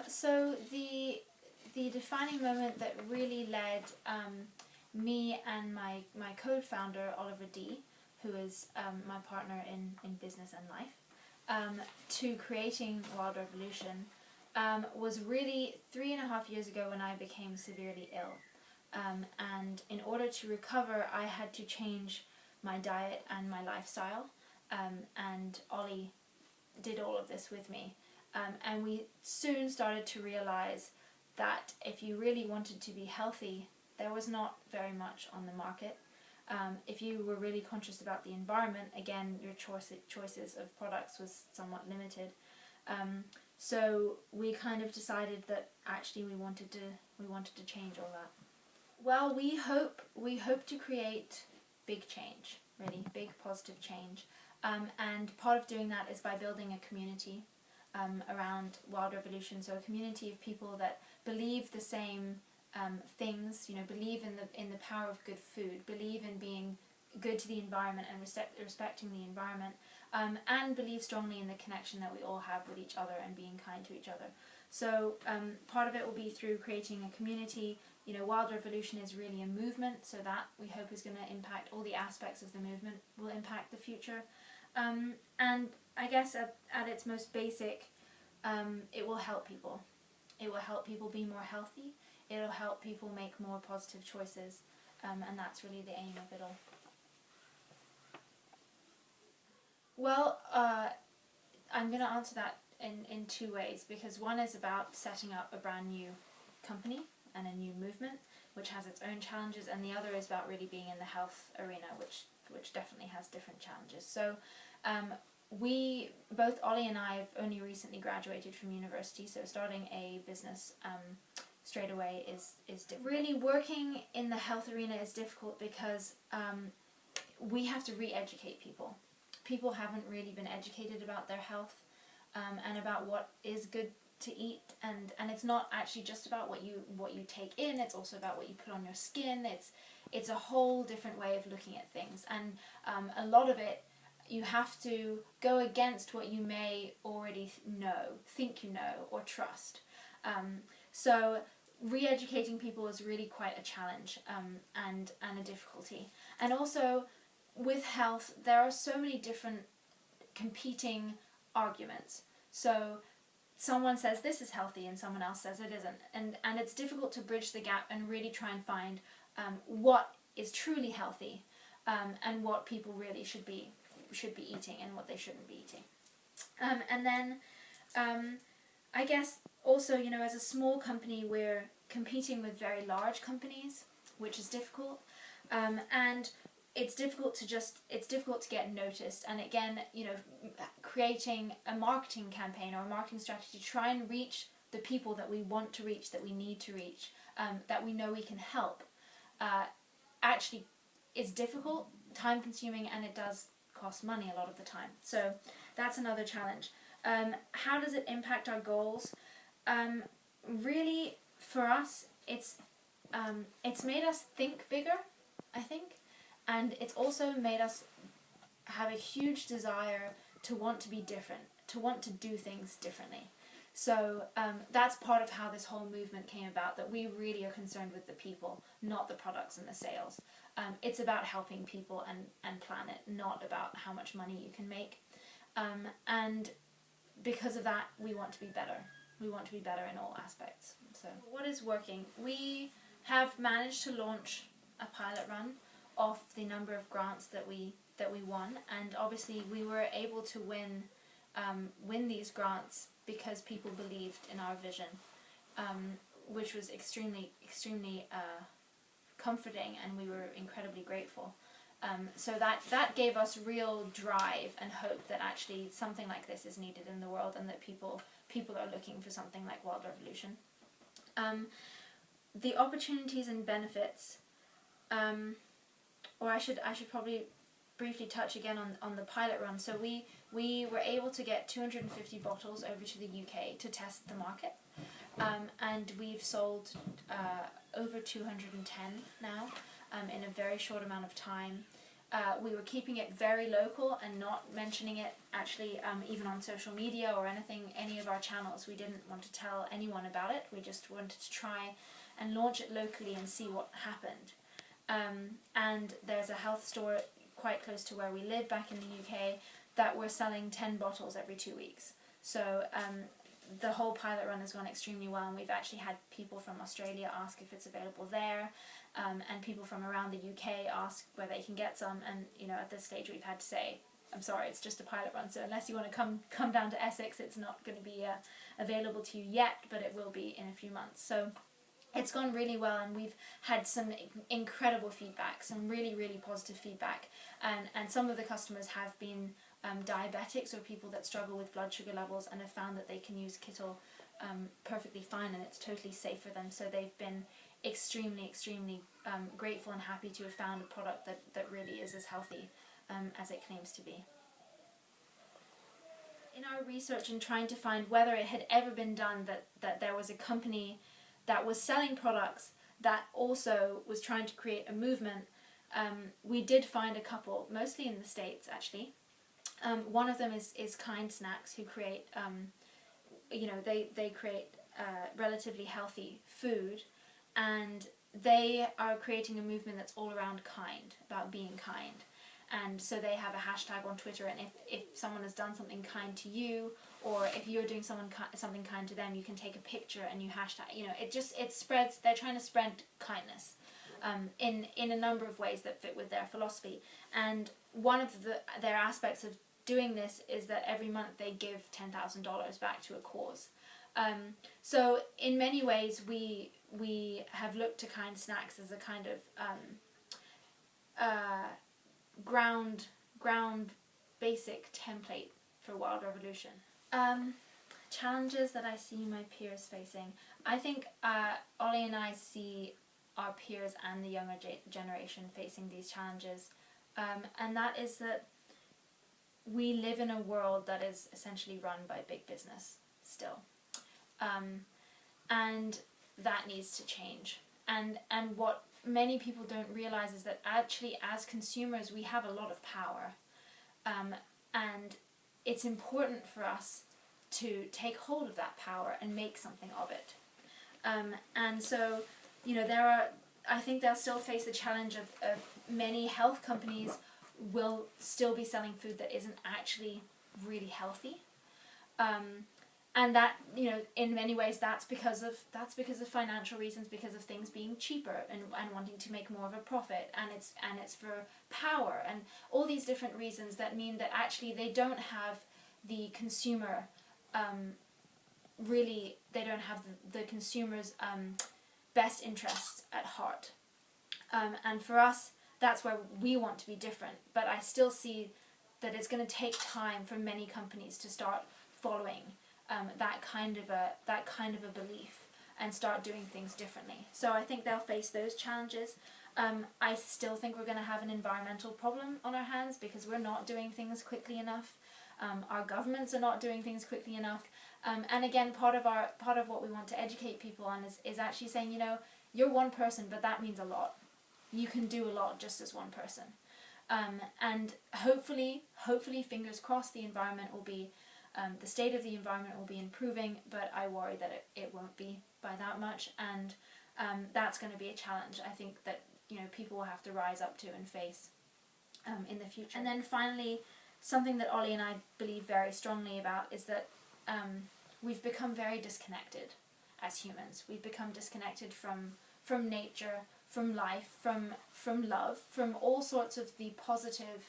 So the defining moment that really led me and my co-founder Oliver D, who is my partner in business and life, to creating Wild Revolution was really 3.5 years ago when I became severely ill. And in order to recover, I had to change my diet and my lifestyle. And Ollie did all of this with me. And we soon started to realize that if you really wanted to be healthy, there was not very much on the market. If you were really conscious about the environment, again, your choices of products was somewhat limited. So we kind of decided that actually we wanted to change all that. Well, we hope to create big change, really big positive change, and part of doing that is by building a community around Wild Revolution. So a community of people that believe the same things, believe in the power of good food, believe in being good to the environment and respecting the environment, and believe strongly in the connection that we all have with each other and being kind to each other. So part of it will be through creating a community. Wild Revolution is really a movement, so that we hope is going to impact all the aspects of the movement, will impact the future. And I guess at its most basic, it will help people. It will help people be more healthy. It will help people make more positive choices, and that's really the aim of it all. Well, I'm going to answer that in two ways, because one is about setting up a brand new company and a new movement, which has its own challenges, and the other is about really being in the health arena, which definitely has different challenges. So both Ollie and I have only recently graduated from university, so starting a business straight away is difficult. Really working in the health arena is difficult because we have to re-educate people. People haven't really been educated about their health and about what is good to eat, and it's not actually just about what you take in, it's also about what you put on your skin. It's a whole different way of looking at things, and a lot of it you have to go against what you may already think you know, or trust. So re-educating people is really quite a challenge and a difficulty. And also with health, there are so many different competing arguments. So someone says this is healthy and someone else says it isn't, and it's difficult to bridge the gap and really try and find what is truly healthy and what people really should be eating and what they shouldn't be eating. And then I guess also, as a small company, we're competing with very large companies, which is difficult, and it's difficult to get noticed. And again, creating a marketing campaign or a marketing strategy to try and reach the people that we want to reach, that we need to reach, that we know we can help, actually is difficult, time consuming, and it does cost money a lot of the time. So that's another challenge. How does it impact our goals? Really, for us, it's made us think bigger, I think, and it's also made us have a huge desire to want to be different, to want to do things differently. So that's part of how this whole movement came about, that we really are concerned with the people, not the products and the sales. It's about helping people and planet, not about how much money you can make. And because of that, we want to be better. We want to be better in all aspects. So what is working? We have managed to launch a pilot run off the number of grants that we won, and obviously we were able to win these grants because people believed in our vision, which was extremely comforting, and we were incredibly grateful. So that gave us real drive and hope that actually something like this is needed in the world, and that people are looking for something like Wild Revolution. The opportunities and benefits, or I should probably briefly touch again on the pilot run. So we were able to get 250 bottles over to the UK to test the market, and we've sold over 210 now in a very short amount of time. We were keeping it very local and not mentioning it actually even on social media or any of our channels. We didn't want to tell anyone about it. We just wanted to try and launch it locally and see what happened. And there's a health store quite close to where we live back in the UK that we're selling 10 bottles every 2 weeks. So the whole pilot run has gone extremely well, and we've actually had people from Australia ask if it's available there, and people from around the UK ask where they can get some, and at this stage we've had to say, I'm sorry, it's just a pilot run, so unless you want to come down to Essex, it's not going to be available to you yet, but it will be in a few months. So it's gone really well, and we've had some incredible feedback, some really, really positive feedback, and some of the customers have been diabetics or people that struggle with blood sugar levels and have found that they can use Kittle perfectly fine, and it's totally safe for them. So they've been extremely, extremely grateful and happy to have found a product that really is as healthy as it claims to be. In our research and trying to find whether it had ever been done that there was a company that was selling products that also was trying to create a movement, we did find a couple, mostly in the States actually. One of them is Kind Snacks, who create, they create relatively healthy food, and they are creating a movement that's all around kind, about being kind. And so they have a hashtag on Twitter, and if someone has done something kind to you, or if you're doing something kind to them, you can take a picture and you hashtag, it spreads, they're trying to spread kindness in a number of ways that fit with their philosophy. And one of their aspects of doing this is that every month they give $10,000 back to a cause. So in many ways we have looked to Kind Snacks as a kind of ground basic template for Wild Revolution. Challenges that I see my peers facing. I think Ollie and I see our peers and the younger generation facing these challenges, and that is that we live in a world that is essentially run by big business still, and that needs to change. And what many people don't realize is that actually as consumers we have a lot of power, and it's important for us to take hold of that power and make something of it. And so, I think they'll still face the challenge of many health companies will still be selling food that isn't actually really healthy. And that, in many ways that's because of financial reasons, because of things being cheaper and wanting to make more of a profit, and it's for power and all these different reasons that mean that actually they don't have the consumer they don't have the consumer's best interests at heart. And for us, that's where we want to be different, but I still see that it's going to take time for many companies to start following that kind of a belief and start doing things differently. So I think they'll face those challenges. I still think we're going to have an environmental problem on our hands because we're not doing things quickly enough. Our governments are not doing things quickly enough. And again, part of what we want to educate people on is actually saying, you're one person, but that means a lot. You can do a lot just as one person. And hopefully, fingers crossed, the environment will be, the state of the environment will be improving, but I worry that it won't be by that much, and that's going to be a challenge I think that people will have to rise up to and face in the future. And then finally, something that Ollie and I believe very strongly about is that we've become very disconnected as humans. We've become disconnected from nature, from life, from love, from all sorts of the positive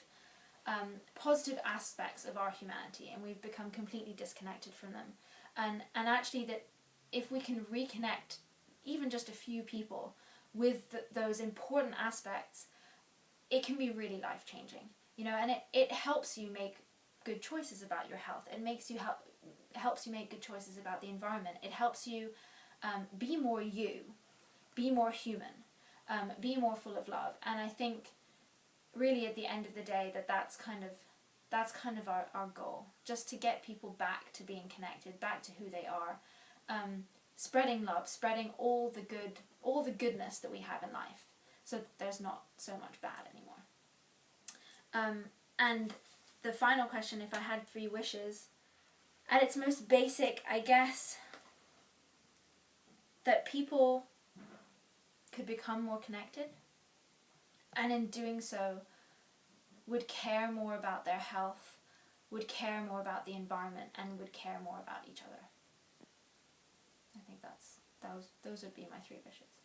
aspects of our humanity, and we've become completely disconnected from them. And actually, that if we can reconnect even just a few people with those important aspects, it can be really life-changing. And it helps you make good choices about your health. It helps you make good choices about the environment. It helps you be more you, be more human, be more full of love. And I think really at the end of the day that's kind of our goal, just to get people back to being connected, back to who they are, spreading love, spreading all the goodness that we have in life, so that there's not so much bad anymore. And the final question, if I had 3 wishes, at its most basic, I guess, that people could become more connected, and in doing so would care more about their health, would care more about the environment, and would care more about each other. I think those would be my 3 wishes.